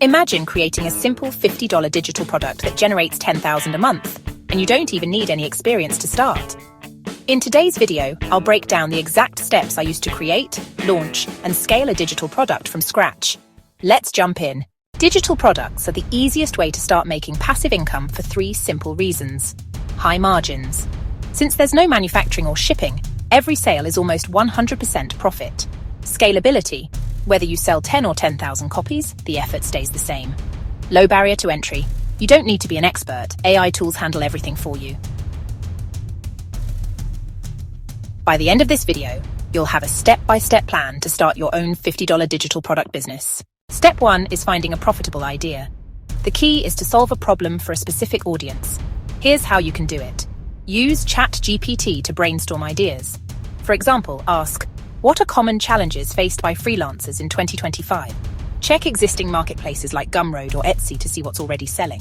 Imagine creating a simple $50 digital product that generates $10,000 a month, and you don't even need any experience to start. In today's video, I'll break down the exact steps I used to create, launch, and scale a digital product from scratch. Let's jump in. Digital products are the easiest way to start making passive income for 3 simple reasons. High margins. Since there's no manufacturing or shipping, every sale is almost 100% profit. Scalability. Whether you sell 10 or 10,000 copies, the effort stays the same. Low barrier to entry. You don't need to be an expert. AI tools handle everything for you. By the end of this video, you'll have a step-by-step plan to start your own $50 digital product business. Step 1 is finding a profitable idea. The key is to solve a problem for a specific audience. Here's how you can do it. Use ChatGPT to brainstorm ideas. For example, ask, what are common challenges faced by freelancers in 2025? Check existing marketplaces like Gumroad or Etsy to see what's already selling.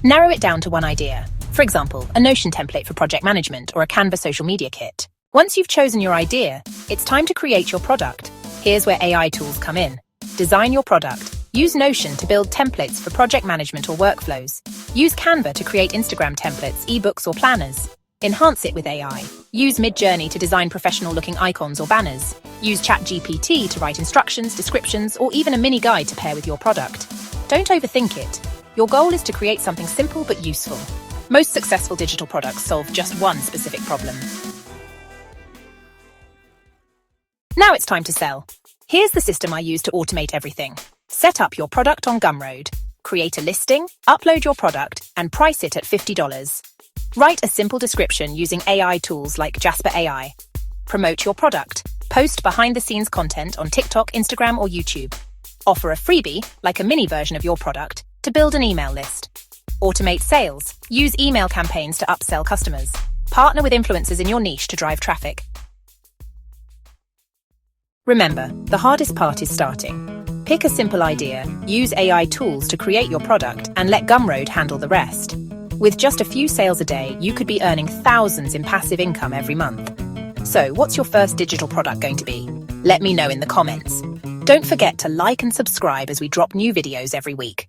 Narrow it down to one idea. For example, a Notion template for project management or a Canva social media kit. Once you've chosen your idea, it's time to create your product. Here's where AI tools come in. Design your product. Use Notion to build templates for project management or workflows. Use Canva to create Instagram templates, ebooks, or planners. Enhance it with AI. Use MidJourney to design professional-looking icons or banners. Use ChatGPT to write instructions, descriptions, or even a mini guide to pair with your product. Don't overthink it. Your goal is to create something simple but useful. Most successful digital products solve just one specific problem. Now it's time to sell. Here's the system I use to automate everything. Set up your product on Gumroad. Create a listing, upload your product, and price it at $50. Write a simple description using AI tools like Jasper AI. Promote your product. Post behind-the-scenes content on TikTok, Instagram, or YouTube. Offer a freebie, like a mini version of your product, to build an email list. Automate sales. Use email campaigns to upsell customers. Partner with influencers in your niche to drive traffic. Remember, the hardest part is starting. Pick a simple idea, use AI tools to create your product, and let Gumroad handle the rest. With just a few sales a day, you could be earning thousands in passive income every month. So, what's your first digital product going to be? Let me know in the comments. Don't forget to like and subscribe as we drop new videos every week.